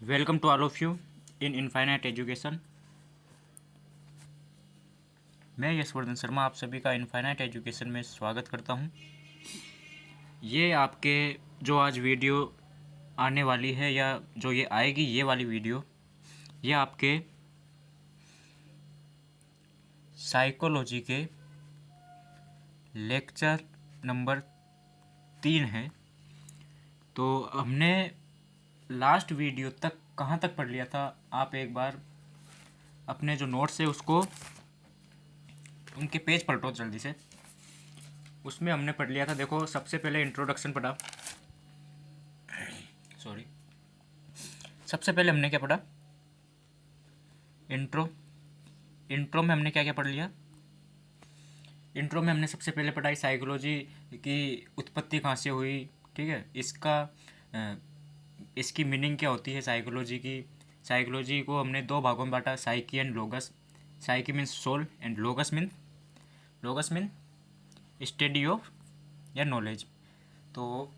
Welcome to all of you in Infinite Education. मैं यशवर्धन शर्मा आप सभी का इनफाइनाइट एजुकेशन में स्वागत करता हूं। ये आपके जो आज वीडियो आने वाली है या जो ये आएगी ये वाली वीडियो, ये आपके साइकोलॉजी के लेक्चर नंबर 3 है। तो हमने लास्ट वीडियो तक कहाँ तक पढ़ लिया था, आप एक बार अपने जो नोट्स है उसको उनके पेज पलटो जल्दी से। उसमें हमने पढ़ लिया था, देखो सबसे पहले इंट्रोडक्शन पढ़ा, सॉरी, सबसे पहले हमने क्या पढ़ा, इंट्रो। इंट्रो में हमने क्या क्या पढ़ लिया, इंट्रो में हमने सबसे पहले पढ़ाई साइकोलॉजी की उत्पत्ति कहाँ से हुई, ठीक है, इसकी मीनिंग क्या होती है साइकोलॉजी की। साइकोलॉजी को हमने दो भागों में बांटा, psyche and logos. Psyche means soul and logos mean study of या नॉलेज। तो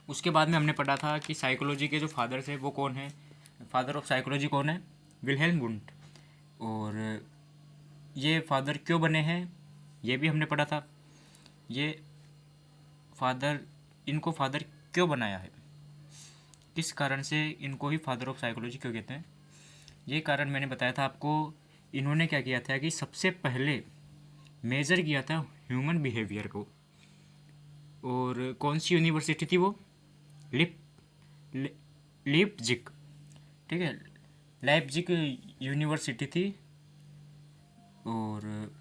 उसके बाद में हमने पढ़ा था कि साइकोलॉजी के जो फादर थे वो कौन है, फादर ऑफ साइकोलॉजी कौन है, विल्हेल्म वुंट। और ये फादर क्यों बने हैं ये भी हमने पढ़ा था। ये फादर, इनको फादर क्यों बनाया है, किस कारण से इनको ही फादर ऑफ साइकोलॉजी क्यों कहते हैं, ये कारण मैंने बताया था आपको। इन्होंने क्या किया था कि सबसे पहले मेजर किया था ह्यूमन बिहेवियर को। और कौन सी यूनिवर्सिटी थी वो, लिप लिपजिक, ठीक है, लाइप्जिग यूनिवर्सिटी थी। और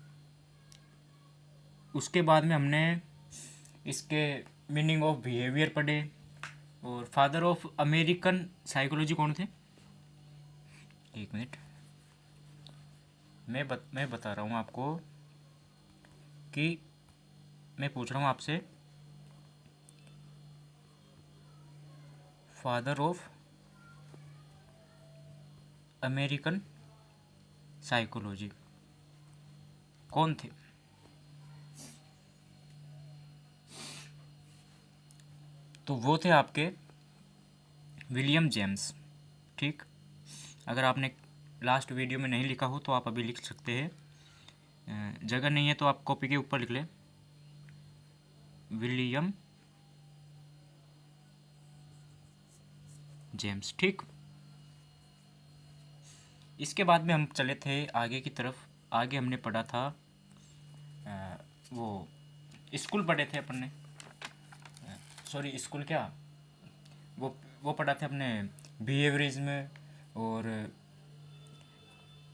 उसके बाद में हमने इसके मीनिंग ऑफ बिहेवियर पढ़े। और फादर ऑफ अमेरिकन साइकोलॉजी कौन थे, एक मिनट, मैं बता रहा हूँ आपको कि मैं पूछ रहा हूँ आपसे, फादर ऑफ अमेरिकन साइकोलॉजी कौन थे। तो वो थे आपके विलियम जेम्स, ठीक। अगर आपने लास्ट वीडियो में नहीं लिखा हो तो आप अभी लिख सकते हैं, जगह नहीं है तो आप कॉपी के ऊपर लिख लें, विलियम जेम्स, ठीक। इसके बाद में हम चले थे आगे की तरफ। आगे हमने पढ़ा था वो स्कूल पढ़े थे अपन ने, सॉरी स्कूल क्या, वो पढ़ा थे अपने बिहेवियरिज्म और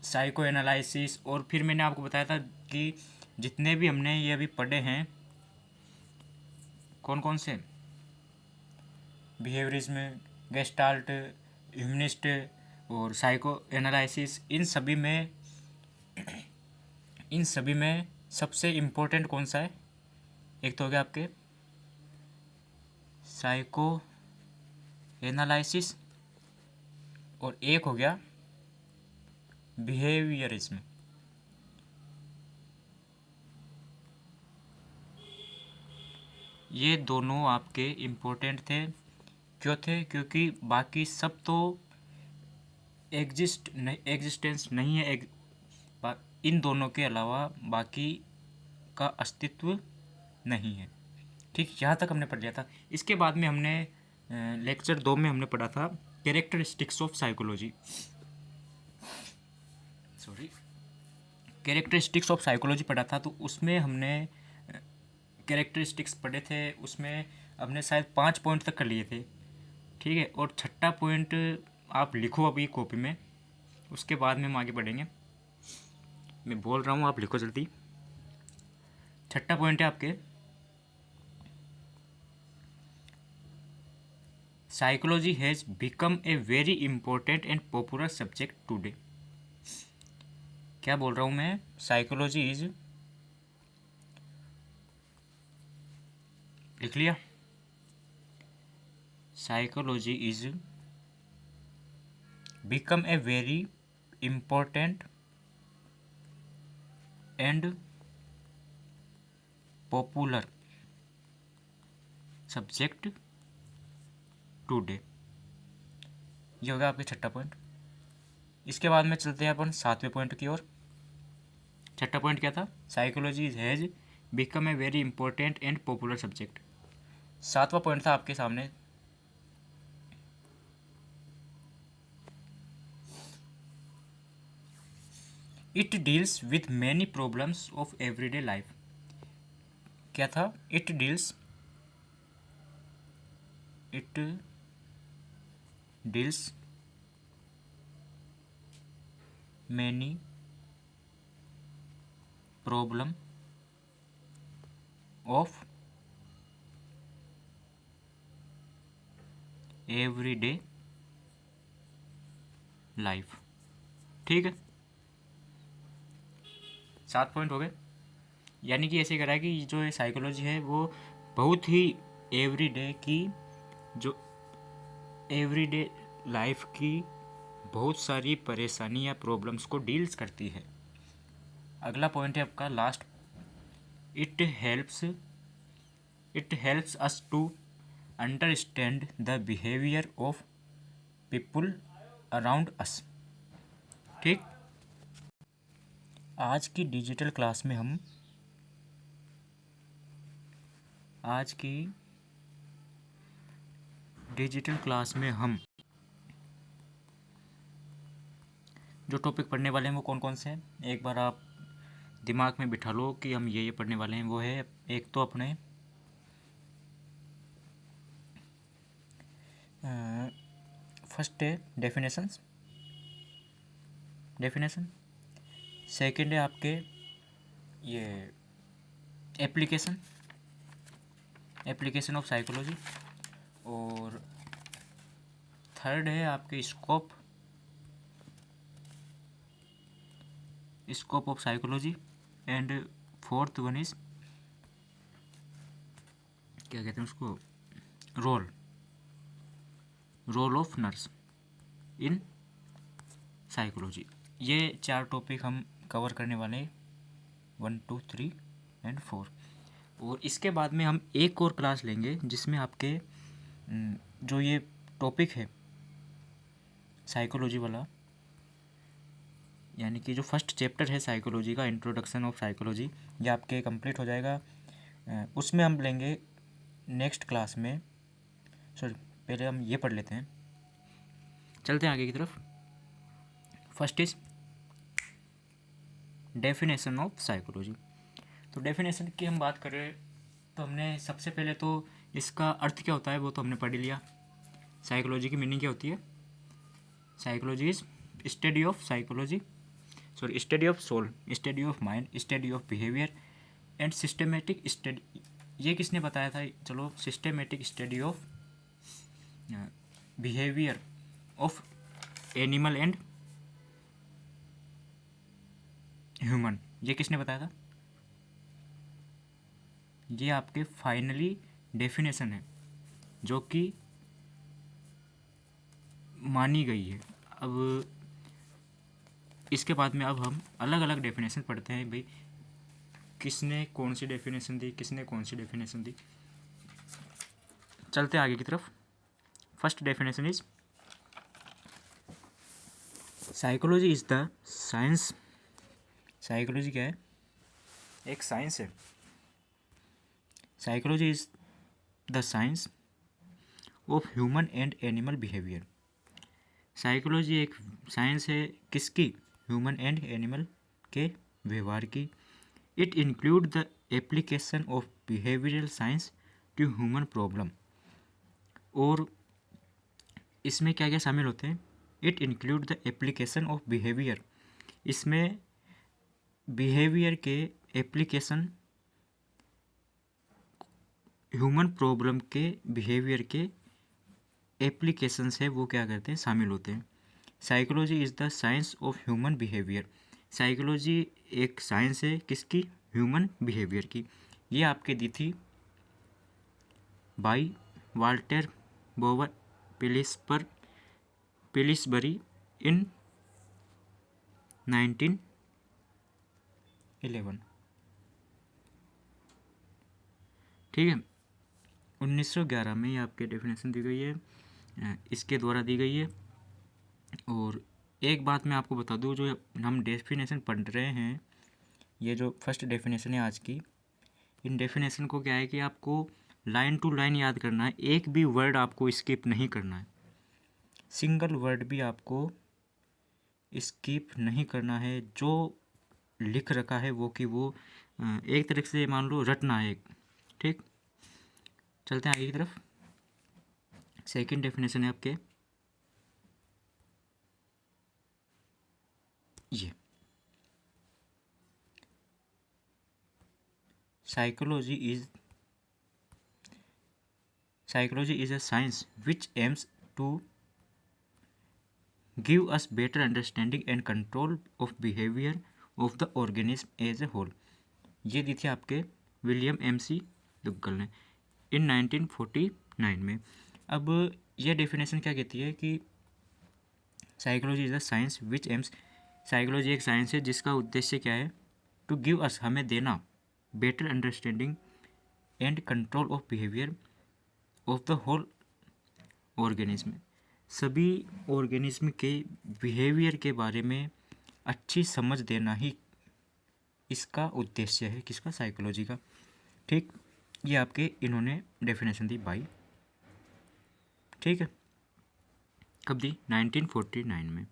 साइको एनालिसिस। और फिर मैंने आपको बताया था कि जितने भी हमने ये अभी पढ़े हैं, कौन कौन से, बिहेवियरिज्म, गेस्टाल्ट, ह्यूमनिस्ट और साइको एनालिसिस, इन सभी में सबसे इम्पोर्टेंट कौन सा है, एक तो हो गया आपके साइको एनालिसिस और एक हो गया बिहेवियरिज्म। ये दोनों आपके इम्पोर्टेंट थे, क्यों थे, क्योंकि बाकी सब तो एग्जिस्टेंस नहीं है, इन दोनों के अलावा बाकी का अस्तित्व नहीं है, ठीक। यहाँ तक हमने पढ़ लिया था। इसके बाद में हमने लेक्चर 2 में हमने पढ़ा था characteristics of psychology, sorry, characteristics of psychology पढ़ा था। तो उसमें हमने कैरेक्टरिस्टिक्स पढ़े थे, उसमें हमने शायद 5 पॉइंट तक कर लिए थे, ठीक है। और छठा पॉइंट आप लिखो अभी कॉपी में, उसके बाद में हम आगे बढ़ेंगे। मैं बोल रहा हूँ, आप लिखो जल्दी। छठा पॉइंट है आपके, psychology has become a very important and popular subject today. क्या बोल रहा हूँ मैं, साइकोलॉजी इज, लिख लिया, psychology is become a very important and popular subject today. ये हो गया आपके छठा पॉइंट। इसके बाद में चलते हैं अपन सातवें पॉइंट की ओर। छठा पॉइंट क्या था? Psychology has become a very important and popular subject. सातवां पॉइंट था आपके सामने, it deals with many problems of everyday life. क्या था? It deals many problem of everyday life. ठीक है, 7 पॉइंट हो गए। यानी कि ऐसे करा है कि जो ये साइकोलॉजी है वो बहुत ही एवरीडे की, जो एवरीडे लाइफ की बहुत सारी परेशानी या प्रॉब्लम्स को डील्स करती है। अगला पॉइंट है आपका last, it helps us to understand the behaviour of people around us. ठीक, आज की डिजिटल क्लास में हम जो टॉपिक पढ़ने वाले हैं वो कौन कौन से हैं, एक बार आप दिमाग में बिठा लो कि हम ये पढ़ने वाले हैं। वो है, एक तो अपने फर्स्ट है डेफिनेशन। सेकंड है आपके ये एप्लीकेशन ऑफ साइकोलॉजी, और थर्ड है आपके scope of psychology, and fourth one is क्या कहते हैं उसको, role of nurse in psychology. ये 4 टॉपिक हम कवर करने वाले हैं, 1 2 3 एंड 4। और इसके बाद में हम एक और क्लास लेंगे जिसमें आपके जो ये टॉपिक है साइकोलॉजी वाला, यानी कि जो फर्स्ट चैप्टर है साइकोलॉजी का, इंट्रोडक्शन ऑफ साइकोलॉजी, ये आपके कंप्लीट हो जाएगा। उसमें हम लेंगे नेक्स्ट क्लास में, सॉरी पहले हम ये पढ़ लेते हैं, चलते हैं आगे की तरफ। First is definition of psychology. तो डेफिनेशन की हम बात करें तो हमने सबसे पहले तो इसका अर्थ क्या होता है वो तो हमने पढ़ ही लिया। साइकोलॉजी की मीनिंग क्या होती है? Psychology is study of soul, study of mind, study of behaviour and systematic study. ये किसने बताया था? चलो, systematic study of behaviour of animal and human. ये किसने बताया था? ये आपके फाइनली डेफिनेशन है जो कि मानी गई है। अब इसके बाद में अब हम अलग अलग डेफिनेशन पढ़ते हैं भाई, किसने कौन सी डेफिनेशन दी, चलते हैं आगे की तरफ। First definition is psychology is the science. Psychology क्या है? एक साइंस है। Psychology is the science of human and animal behaviour. Psychology एक साइंस है किसकी? ह्यूमन एंड एनिमल के व्यवहार की। It include the application of behavioural science to human problem. और इसमें क्या क्या शामिल होते हैं? It include the application of behaviour, इसमें बिहेवियर के एप्लीकेशन, ह्यूमन प्रॉब्लम के बिहेवियर के एप्लीकेशंस है वो क्या करते हैं? शामिल होते हैं। Psychology is the science of human behaviour. Psychology एक साइंस है किसकी? ह्यूमन बिहेवियर की। ये आपके दी थी बाई वाल्टर बोवर पिलिसबरी इन 1911। ठीक है, 1911 में ये आपके डेफिनेशन दी गई है, इसके द्वारा दी गई है। और एक बात मैं आपको बता दूं, जो हम डेफिनेशन पढ़ रहे हैं, ये जो फर्स्ट डेफिनेशन है आज की, इन डेफिनेशन को क्या है कि आपको लाइन टू लाइन याद करना है, एक भी वर्ड आपको स्किप नहीं करना है, सिंगल वर्ड भी आपको स्किप नहीं करना है। जो लिख रखा है वो कि वो एक तरह से मान लो रटना है एक। ठीक, चलते हैं आगे की तरफ। सेकंड डेफिनेशन है आपके ये, psychology is a science which aims to give us better understanding and control of behaviour of the organism as a whole. ये दी थी आपके विलियम MC डुग्गल ने इन 1949 में। अब ये डेफिनेशन क्या कहती है कि psychology is a science which AIIMS, psychology एक साइंस है जिसका उद्देश्य क्या है, टू गिव अस, हमें देना, better understanding and control of behaviour of the whole organism, सभी ऑर्गेनिज्म के बिहेवियर के बारे में अच्छी समझ देना ही इसका उद्देश्य है, किसका, साइकोलॉजी का। ठीक, ये आपके इन्होंने डेफिनेशन दी बाई, ठीक है, कब दी, 1949 में।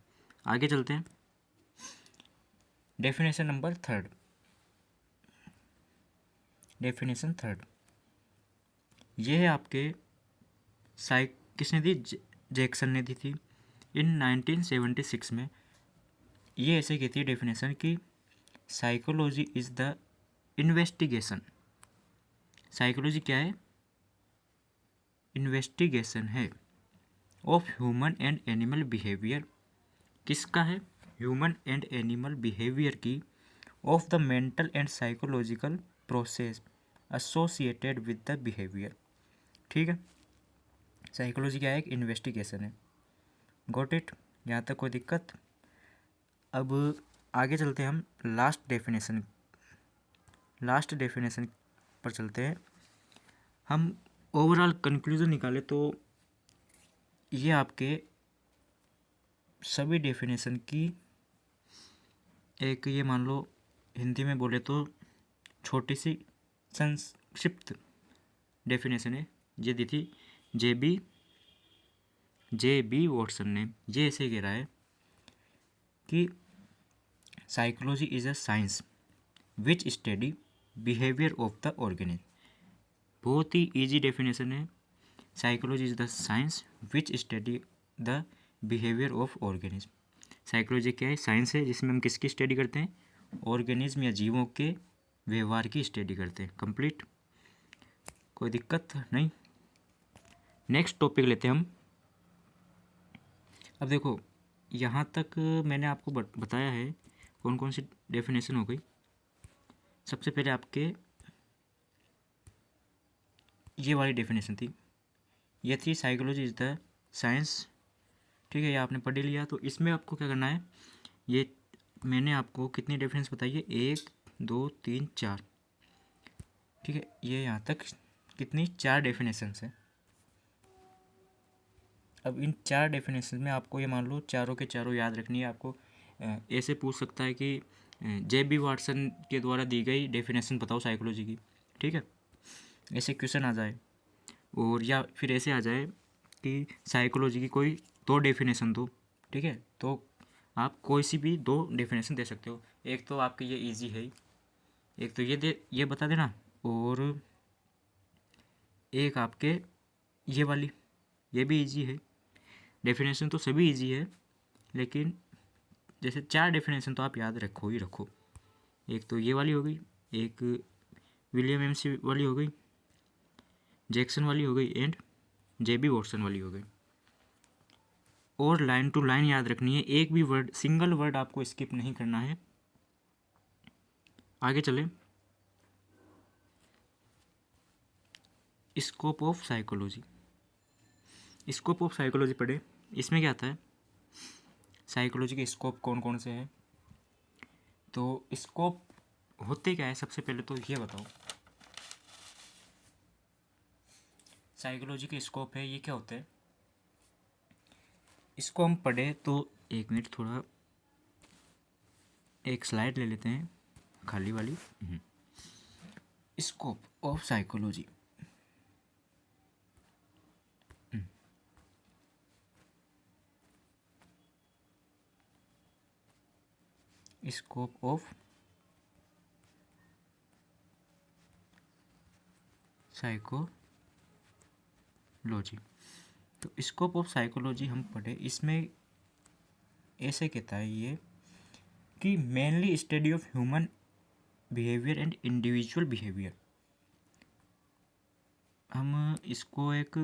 आगे चलते हैं, definition number third. Definition third ये है आपके किसने दी, जैक्सन ने दी थी इन 1976 में। ये ऐसे कहती है डेफिनेशन कि psychology is the investigation, psychology क्या है, इन्वेस्टिगेशन है, of human and animal behaviour, किसका है, ह्यूमन एंड एनिमल बिहेवियर की, of the mental and psychological process associated with the behaviour. ठीक है, साइकोलॉजी क्या है, एक इन्वेस्टिगेशन है। गॉट इट, यहाँ तक कोई दिक्कत। अब आगे चलते हैं हम लास्ट डेफिनेशन पर चलते हैं। हम ओवरऑल कंक्लूजन निकाले तो ये आपके सभी डेफिनेशन की एक, ये मान लो हिंदी में बोले तो छोटी सी संक्षिप्त डेफिनेशन है। ये दी थी जे बी वॉटसन ने। ये ऐसे कह रहा है कि psychology is a science which study behaviour of the organism. बहुत ही इजी डेफिनेशन है, psychology is the science which study the behaviour of organism. Psychology क्या है, साइंस है जिसमें हम किसकी स्टडी करते हैं, ऑर्गेनिज्म या जीवों के व्यवहार की स्टडी करते हैं। कंप्लीट, कोई दिक्कत नहीं। नेक्स्ट टॉपिक लेते हैं हम। अब देखो, यहाँ तक मैंने आपको बताया है कौन कौन सी डेफिनेशन हो गई। सबसे पहले आपके ये वाली डेफिनेशन थी, ये थी साइकोलॉजी इज़ द साइंस। ठीक है, ये आपने पढ़ लिया। तो इसमें आपको क्या करना है, ये मैंने आपको कितनी डेफिनेशन बताई है, 1 2 3 4। ठीक है, ये यहाँ तक कितनी, 4 डेफिनेशंस हैं। अब इन 4 डेफिनेशन में आपको ये मान लो चारों के चारों याद रखनी है। आपको ऐसे पूछ सकता है कि जे.बी. वाटसन के द्वारा दी गई डेफिनेशन बताओ साइकोलॉजी की। ठीक है, ऐसे क्वेश्चन आ जाए, और या फिर ऐसे आ जाए कि साइकोलॉजी की कोई 2 डेफिनेशन दो। ठीक है, तो आप कोई सी भी 2 डेफिनेशन दे सकते हो। एक तो आपके ये इजी है, एक तो ये बता देना, और एक आपके ये वाली, ये भी इजी है। डेफिनेशन तो सभी इजी है, लेकिन जैसे 4 डेफिनेशन तो आप याद रखो ही रखो। एक तो ये वाली हो गई, एक विलियम MC वाली हो गई, जैक्सन वाली हो गई, एंड जे.बी. वॉटसन वाली हो गई। और लाइन टू लाइन याद रखनी है, एक भी वर्ड, सिंगल वर्ड आपको स्किप नहीं करना है। आगे चलें, scope of psychology. Scope of psychology पढ़े, इसमें क्या आता है, साइकोलॉजी के स्कोप कौन कौन से हैं। तो स्कोप होते क्या है, सबसे पहले तो ये बताओ, साइकोलॉजी के स्कोप है ये क्या होते हैं। इसको हम पढ़े तो एक मिनट, थोड़ा एक स्लाइड ले लेते हैं खाली वाली। Scope of psychology. Scope of psychology. तो स्कोप ऑफ साइकोलॉजी हम पढ़े, इसमें ऐसे कहता है ये कि mainly study of human behaviour and individual behaviour. हम इसको एक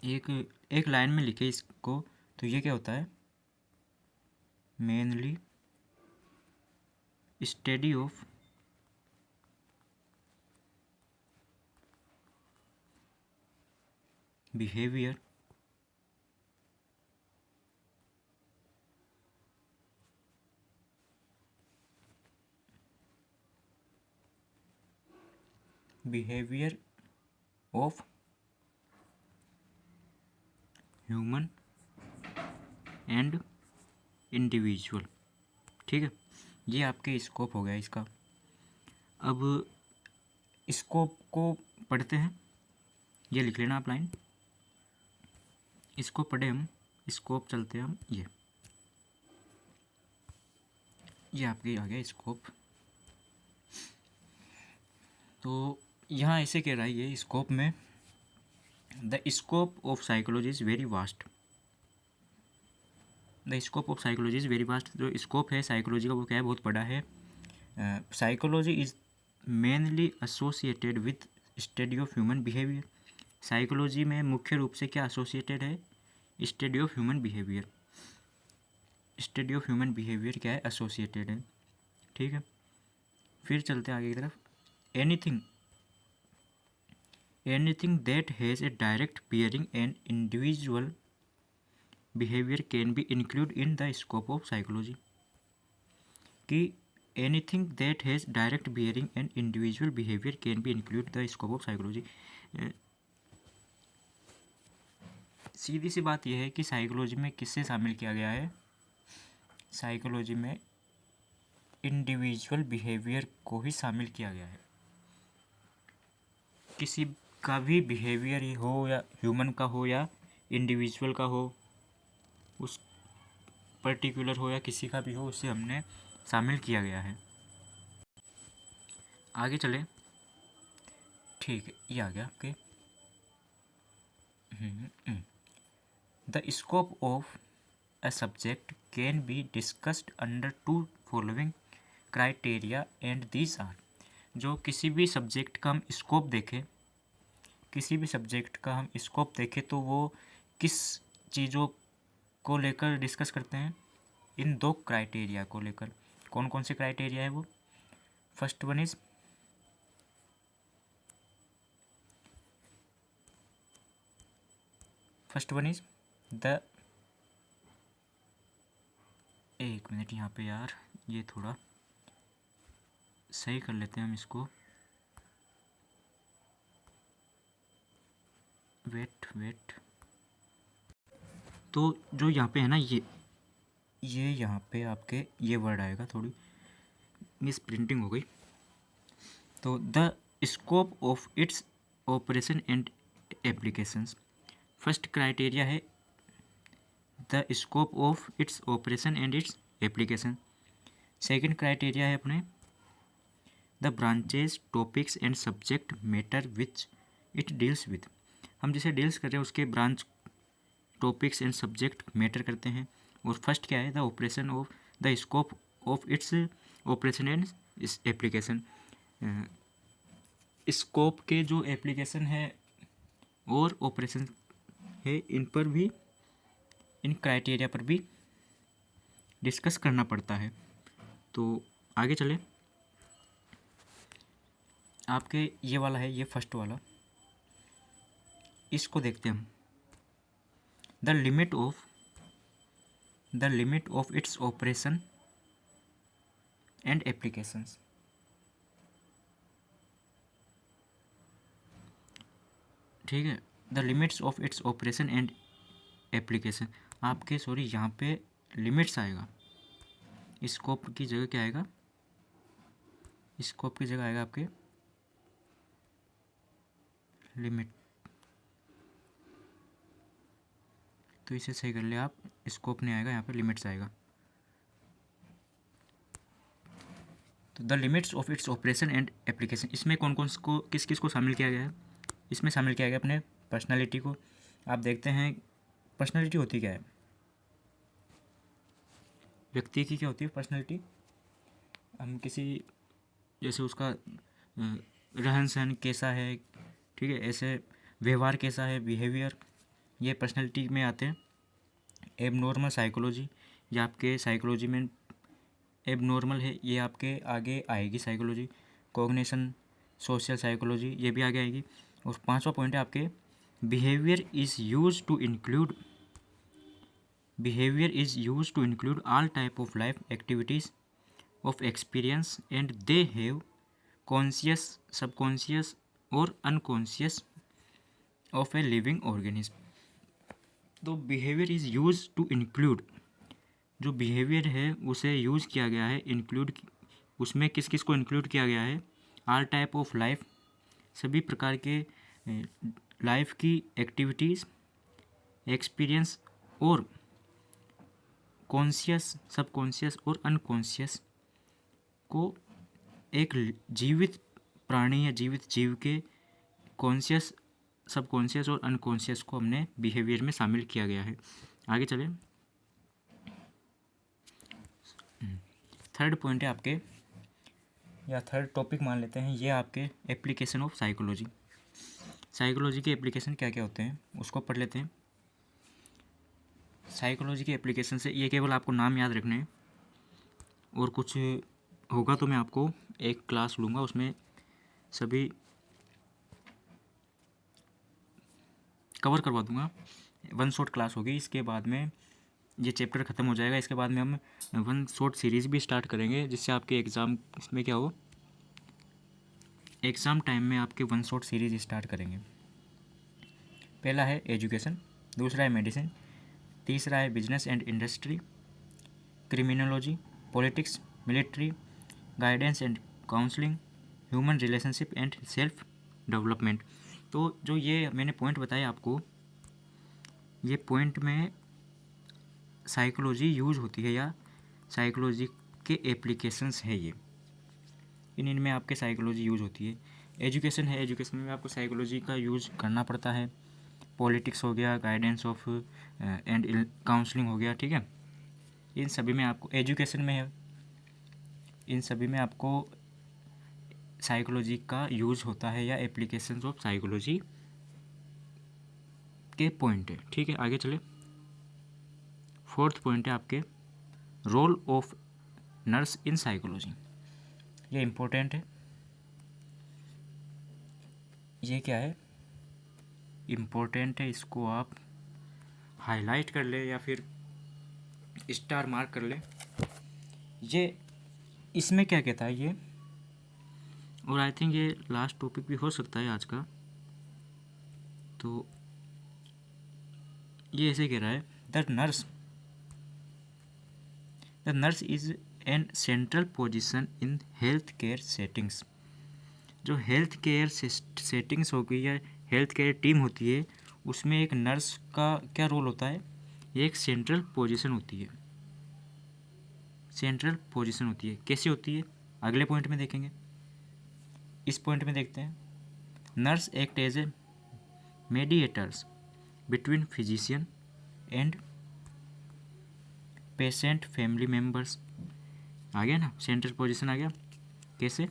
एक एक लाइन में लिखे इसको, तो ये क्या होता है, mainly study of behaviour of human and individual. ठीक है, ये आपके स्कोप हो गया इसका। अब स्कोप को पढ़ते हैं, ये लिख लेना आप लाइन। इसको पढ़े हम, स्कोप चलते हैं हम, ये आपके आ गया स्कोप। तो यहाँ ऐसे कह रहा है ये स्कोप में, the scope of psychology is very vast. The scope of psychology is very vast. जो स्कोप है साइकोलॉजी का वो क्या है, बहुत बड़ा है। Psychology is mainly associated with study of human behaviour. Psychology में मुख्य रूप से क्या एसोसिएटेड है, study of human behaviour. Study of human behaviour क्या है, एसोसिएटेड है। ठीक है, फिर चलते हैं आगे की तरफ। Anything that has a direct bearing an individual behaviour can be include in the scope of psychology. कि anything that has direct bearing an individual behaviour can be include the scope of psychology. सीधी सी बात यह है कि psychology में किससे शामिल किया गया है, साइकोलॉजी में इंडिविजुअल बिहेवियर को ही शामिल किया गया है। किसी का भी बिहेवियर ही हो, या ह्यूमन का हो या इंडिविजुअल का हो, उस पर्टिकुलर हो या किसी का भी हो, उसे हमने शामिल किया गया है। आगे चले, ठीक है, ये आ गया आपके। The scope of a subject can be discussed under two following criteria and these are। जो किसी भी सब्जेक्ट का हम स्कोप देखें, किसी भी सब्जेक्ट का हम स्कोप देखें तो वो किस चीज़ों को लेकर डिस्कस करते हैं, इन दो क्राइटेरिया को लेकर। कौन कौन से क्राइटेरिया है वो, फर्स्ट वन इज द, एक मिनट यहाँ पे यार, ये थोड़ा सही कर लेते हैं हम इसको। वेट। तो जो यहाँ पे है ना, ये यहाँ पे आपके ये वर्ड आएगा, थोड़ी मिस प्रिंटिंग हो गई। तो the scope of its operation and applications. First criteria है the scope of its operation and its application. Second criteria है अपने the branches topics and subject matter which it deals with. हम जिसे deals कर रहे हैं उसके branch, topics and subject matter करते हैं। और फर्स्ट क्या है, the operation of the scope of its operation and application. Scope के जो एप्लीकेशन है और ऑपरेशन है, इन पर भी, इन क्राइटेरिया पर भी डिस्कस करना पड़ता है। तो आगे चले, आपके ये वाला है, ये फर्स्ट वाला, इसको देखते हैं हम। The limit of its operation and applications. ठीक है, the limits of its operation and application, आपके सॉरी यहाँ पे लिमिट्स आएगा, स्कोप की जगह क्या आएगा, स्कोप की जगह आएगा आपके लिमिट। तो इसे सही कर ले आप, स्कोप नहीं आएगा यहाँ पे, लिमिट्स आएगा। तो the limits of its operation and application, इसमें कौन कौन को किस किस को शामिल किया गया है, इसमें शामिल किया गया अपने पर्सनालिटी को। आप देखते हैं पर्सनालिटी होती क्या है, व्यक्ति की क्या होती है पर्सनालिटी, हम किसी जैसे उसका रहन सहन कैसा है, ठीक है, ऐसे व्यवहार कैसा है, बिहेवियर, ये पर्सनालिटी में आते हैं। एबनॉर्मल साइकोलॉजी, ये आपके साइकोलॉजी में एबनॉर्मल है, ये आपके आगे आएगी साइकोलॉजी। कॉग्निशन, सोशल साइकोलॉजी, ये भी आगे आएगी। और 5वां पॉइंट है आपके behaviour is use to include, behaviour is use to include all type of life activities of experience and they have conscious, subconscious और unconscious of a living organism. तो behaviour is use to include, जो behaviour है उसे use किया गया है, include, उसमें किस किस को इंक्लूड किया गया है, ऑल टाइप ऑफ लाइफ, सभी प्रकार के लाइफ की एक्टिविटीज़, एक्सपीरियंस और कॉन्शियस, सबकॉन्शियस और अनकॉन्शियस को एक जीवित प्राणी या जीवित जीव के कॉन्शियस, सबकॉन्शियस और अनकॉन्शियस को हमने बिहेवियर में शामिल किया गया है। आगे चलें, थर्ड पॉइंट है आपके, या थर्ड टॉपिक मान लेते हैं, ये आपके एप्लीकेशन ऑफ साइकोलॉजी। साइकोलॉजी के एप्लीकेशन क्या क्या होते हैं उसको पढ़ लेते हैं। साइकोलॉजी के एप्लीकेशन से ये केवल आपको नाम याद रखने हैं, और कुछ होगा तो मैं आपको एक क्लास लूँगा, उसमें सभी कवर करवा दूँगा, वन शॉट क्लास होगी। इसके बाद में ये चैप्टर ख़त्म हो जाएगा, इसके बाद में हम वन शॉट सीरीज़ भी स्टार्ट करेंगे, जिससे आपके एग्ज़ाम इसमें क्या हो, एग्ज़ाम टाइम में आपके वन शॉट सीरीज़ स्टार्ट करेंगे। पहला है एजुकेशन, दूसरा है मेडिसिन, तीसरा है business and industry, criminology, politics, military, guidance and counselling, human relationship and self development. तो जो ये मैंने पॉइंट बताए आपको, ये पॉइंट में साइकोलॉजी यूज होती है या साइकोलॉजी के एप्लीकेशंस है ये, इनमें आपके साइकोलॉजी यूज होती है। एजुकेशन है, एजुकेशन में आपको साइकोलॉजी का यूज़ करना पड़ता है। पॉलिटिक्स हो गया, गाइडेंस ऑफ एंड काउंसलिंग हो गया, ठीक है, इन सभी में आपको एजुकेशन में है, इन सभी में आपको साइकोलॉजी का यूज़ होता है या एप्लीकेशंस ऑफ साइकोलॉजी के पॉइंट है, ठीक है। आगे चले, फोर्थ पॉइंट है आपके role of nurse in psychology. ये इम्पोर्टेंट है, ये क्या है, इम्पोर्टेंट है, इसको आप हाईलाइट कर ले या फिर स्टार मार्क कर ले। ये इसमें क्या कहता है ये, और आई थिंक ये लास्ट टॉपिक भी हो सकता है आज का। तो ये ऐसे कह रहा है, the nurse is an central position in health care settings. जो हेल्थ केयर सेटिंग्स होगी या हेल्थ केयर टीम होती है, उसमें एक नर्स का क्या रोल होता है, ये एक सेंट्रल पोजीशन होती है, सेंट्रल पोजीशन होती है। कैसे होती है अगले पॉइंट में देखेंगे, इस पॉइंट में देखते हैं। Nurse act as a mediators between physician and patient family members. आ गया ना, सेंट्रल पोजीशन आ गया। कैसे,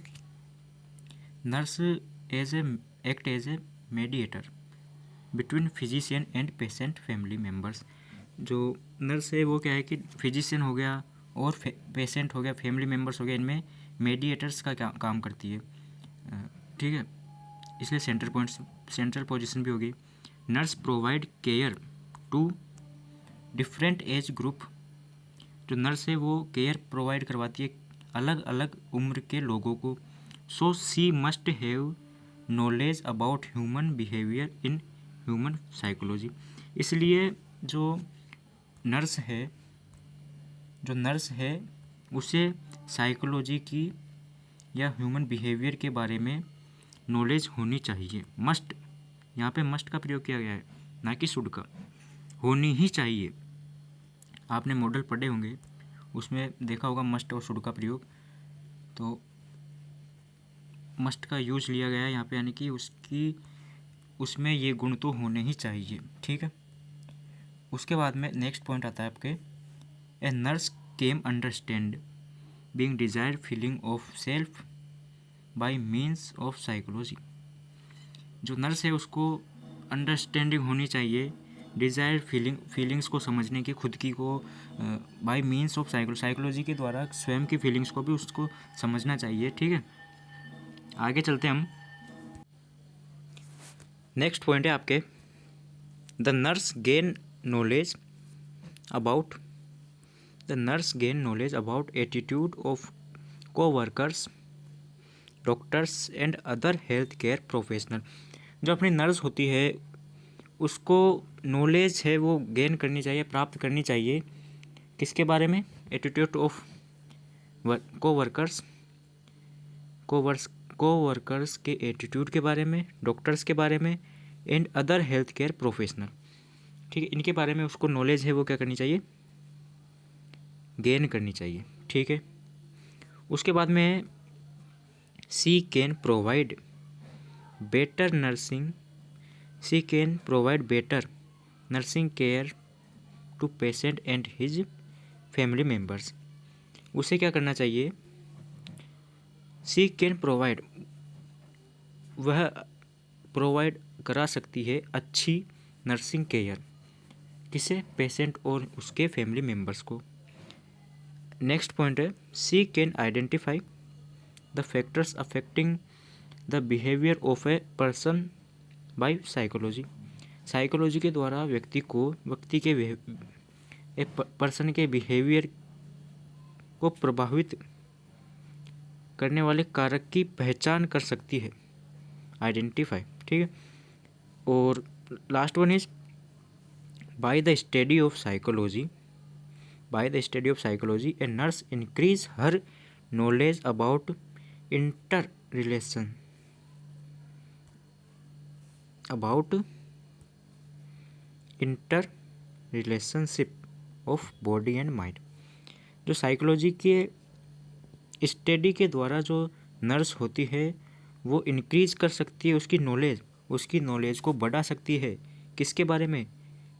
nurse act as a mediator between physician and patient family members. जो नर्स है वो क्या है कि फिजिशियन हो गया और पेशेंट हो गया, फैमिली मेम्बर्स हो गया, इनमें मेडिएटर्स का काम करती है, ठीक है, इसलिए सेंट्रल पोजीशन भी होगी। Nurse provide care to different age group. जो नर्स है वो केयर प्रोवाइड करवाती है अलग अलग उम्र के लोगों को। So she must have knowledge about human behaviour in human psychology. इसलिए जो नर्स है उसे साइकोलॉजी की या ह्यूमन बिहेवियर के बारे में नॉलेज होनी चाहिए। मस्ट, यहाँ पे मस्ट का प्रयोग किया गया है, ना कि शुड का। होनी ही चाहिए। आपने मॉडल पढ़े होंगे, उसमें देखा होगा मस्ट और शुड का प्रयोग। तो मस्ट का यूज लिया गया है यहाँ पे, यानी कि उसमें ये गुण तो होने ही चाहिए। ठीक है। उसके बाद में नेक्स्ट पॉइंट आता है आपके, a nurse came understand being desired feeling of self bye means of psychology. जो नर्स है उसको अंडरस्टैंडिंग होनी चाहिए डिज़ायर्ड फीलिंग्स को समझने की, खुद की को बाय मीन्स ऑफ साइकोलॉजी के द्वारा स्वयं की फीलिंग्स को भी उसको समझना चाहिए। ठीक है। आगे चलते हैं हम। नेक्स्ट पॉइंट है आपके, the nurse gain knowledge about attitude of coworkers, doctors and other health care professional. जो अपनी नर्स होती है उसको नॉलेज है वो गेन करनी चाहिए, प्राप्त करनी चाहिए। किसके बारे में? एटीट्यूड ऑफ कोवर्कर्स के एटीट्यूड के बारे में, डॉक्टर्स के बारे में, and other health care professional. ठीक है। इनके बारे में उसको नॉलेज है वो क्या करनी चाहिए? गेन करनी चाहिए। ठीक है। उसके बाद में she can provide better nursing care to patient and his family members. उसे क्या करना चाहिए? शी कैन प्रोवाइड, वह प्रोवाइड करा सकती है अच्छी नर्सिंग केयर। किसे? पेशेंट और उसके फैमिली मेम्बर्स को। नेक्स्ट पॉइंट है, she can identify the factors affecting the behaviour of a person by psychology. Psychology के द्वारा एक पर्सन के बिहेवियर को प्रभावित करने वाले कारक की पहचान कर सकती है, आइडेंटिफाई। ठीक है। और last one is by the study of psychology a nurse increase her knowledge about inter relationship of body and mind. जो साइकोलॉजी के स्टडी के द्वारा जो नर्स होती है वो इंक्रीज कर सकती है उसकी नॉलेज को बढ़ा सकती है। किसके बारे में?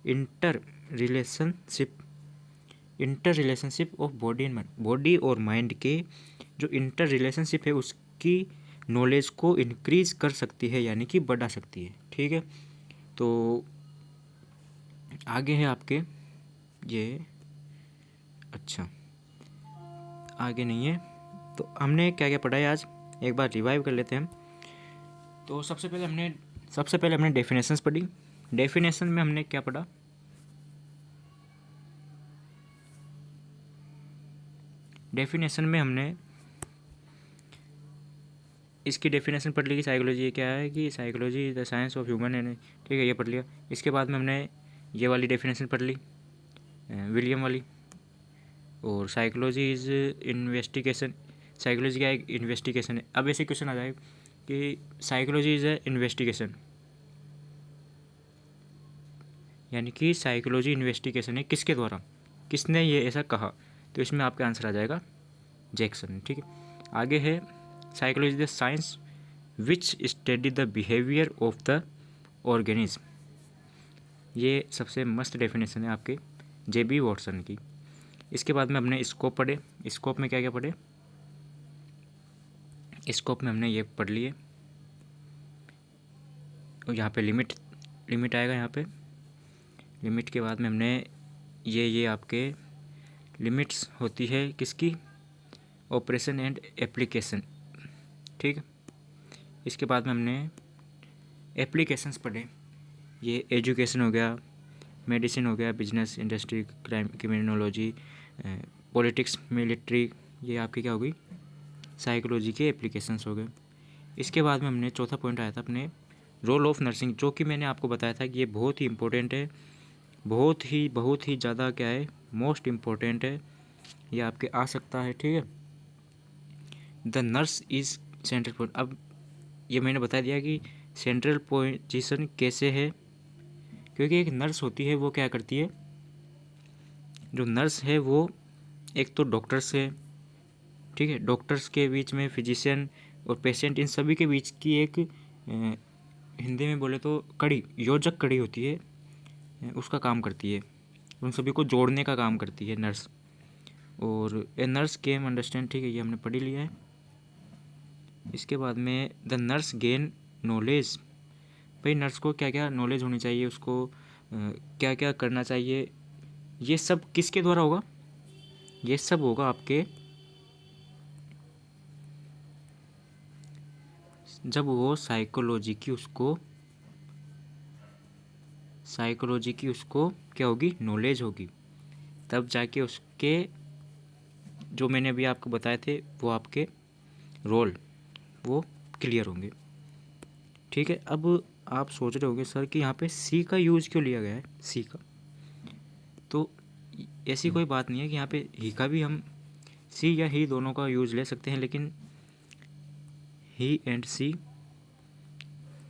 Inter relationship of body and mind. Body और माइंड के जो इंटर रिलेशनशिप है उसकी नॉलेज को इंक्रीज कर सकती है, यानी कि बढ़ा सकती है। ठीक है। तो आगे है आपके ये, अच्छा आगे नहीं है। तो हमने क्या क्या पढ़ा है आज, एक बार रिवाइव कर लेते हैं हम। तो सबसे पहले हमने डेफिनेशंस पढ़ी। डेफिनेशन में हमने क्या पढ़ा? डेफिनेशन में हमने इसकी डेफिनेशन पढ़ ली कि साइकोलॉजी क्या है, कि psychology is the science of human and, ठीक है, ये पढ़ लिया। इसके बाद में हमने ये वाली डेफिनेशन पढ़ ली, विलियम वाली। और साइकोलॉजी इज़ इन्वेस्टिगेशन, साइकोलॉजी क्या एक इन्वेस्टिगेशन है। अब ऐसे क्वेश्चन आ जाए कि साइकोलॉजी इज़ ए इन्वेस्टिगेशन, यानी कि साइकोलॉजी इन्वेस्टिगेशन है किसके द्वारा, किसने ये ऐसा कहा? तो इसमें आपका आंसर आ जाएगा जैक्सन। ठीक है। आगे है psychology the science which study the behaviour of the organism. ये सबसे मस्त डेफिनेशन है आपके जेबी वॉटसन की। इसके बाद में हमने स्कोप पढ़े। स्कोप में क्या क्या पढ़े? स्कोप में हमने ये पढ़ लिए, और यहाँ पे लिमिट आएगा। यहाँ पे लिमिट के बाद में हमने ये आपके लिमिट्स होती है किसकी? Operation and application. ठीक। इसके बाद में हमने एप्लीकेशंस पढ़े। ये एजुकेशन हो गया, मेडिसिन हो गया, business, industry, crime, criminology, politics, military, ये आपकी क्या हो गई? साइकोलॉजी के एप्लीकेशंस हो गए। इसके बाद में हमने चौथा पॉइंट आया था अपने रोल ऑफ नर्सिंग, जो कि मैंने आपको बताया था कि ये बहुत ही इंपॉर्टेंट है बहुत ही ज़्यादा क्या है, मोस्ट इम्पोर्टेंट है, ये आपके आ सकता है, ठीक है। The nurse is central point. अब ये मैंने बता दिया कि सेंट्रल पोजीशन कैसे है, क्योंकि एक नर्स होती है वो क्या करती है, जो नर्स है वो एक तो डॉक्टर्स है, ठीक है, डॉक्टर्स के बीच में फिजिशियन और पेशेंट, इन सभी के बीच की एक हिंदी में बोले तो कड़ी, योजक कड़ी होती है, उसका काम करती है, उन सभी को जोड़ने का काम करती है नर्स। और ए नर्स गेम अंडरस्टैंड, ठीक है, ये हमने पढ़ ही लिया है। इसके बाद में द नर्स गेन नॉलेज, भाई नर्स को क्या क्या नॉलेज होनी चाहिए, उसको क्या क्या करना चाहिए, ये सब किसके द्वारा होगा, ये सब होगा आपके जब वो साइकोलॉजी की उसको क्या होगी, नॉलेज होगी, तब जाके उसके जो मैंने अभी आपको बताए थे वो आपके रोल वो क्लियर होंगे, ठीक है। अब आप सोच रहे होंगे सर कि यहाँ पे सी का यूज़ क्यों लिया गया है, सी का, तो ऐसी कोई बात नहीं है कि यहाँ पे ही का भी हम सी या ही दोनों का यूज़ ले सकते हैं, लेकिन ही एंड सी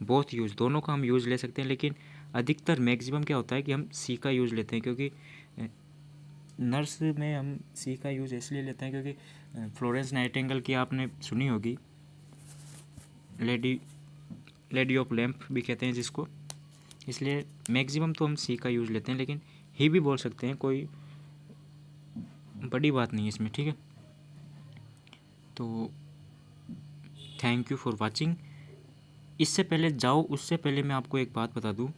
बोथ यूज़, दोनों का हम यूज़ ले सकते हैं, लेकिन अधिकतर मैक्सिमम क्या होता है कि हम सी का यूज़ लेते हैं, क्योंकि नर्स में हम सी का यूज़ इसलिए लेते हैं क्योंकि फ्लोरेंस नाइटिंगेल की आपने सुनी होगी, लेडी ऑफ लैम्प भी कहते हैं जिसको, इसलिए मैक्सिमम तो हम सी का यूज़ लेते हैं, लेकिन ही भी बोल सकते हैं, कोई बड़ी बात नहीं है इसमें, ठीक है। तो थैंक यू फॉर वाचिंग। इससे पहले जाओ, उससे पहले मैं आपको एक बात बता दूं,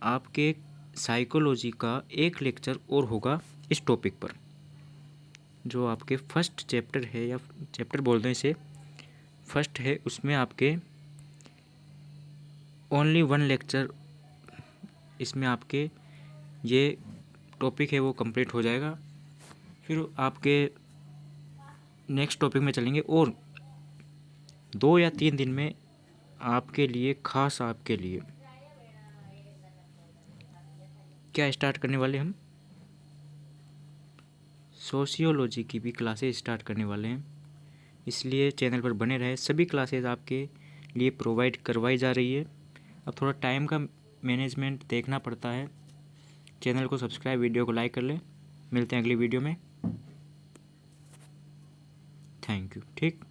आपके साइकोलॉजी का एक लेक्चर और होगा इस टॉपिक पर, जो आपके फर्स्ट चैप्टर है, या चैप्टर बोल दें इसे, फर्स्ट है, उसमें आपके ओनली वन लेक्चर, इसमें आपके ये टॉपिक है वो कंप्लीट हो जाएगा, फिर आपके नेक्स्ट टॉपिक में चलेंगे, और 2 या 3 दिन में आपके लिए, खास आपके लिए क्या स्टार्ट करने वाले हम, सोशियोलॉजी की भी क्लासेस स्टार्ट करने वाले हैं, इसलिए चैनल पर बने रहे। सभी क्लासेस आपके लिए प्रोवाइड करवाई जा रही है। अब थोड़ा टाइम का मैनेजमेंट देखना पड़ता है। चैनल को सब्सक्राइब, वीडियो को लाइक कर लें। मिलते हैं अगली वीडियो में। थैंक यू, ठीक।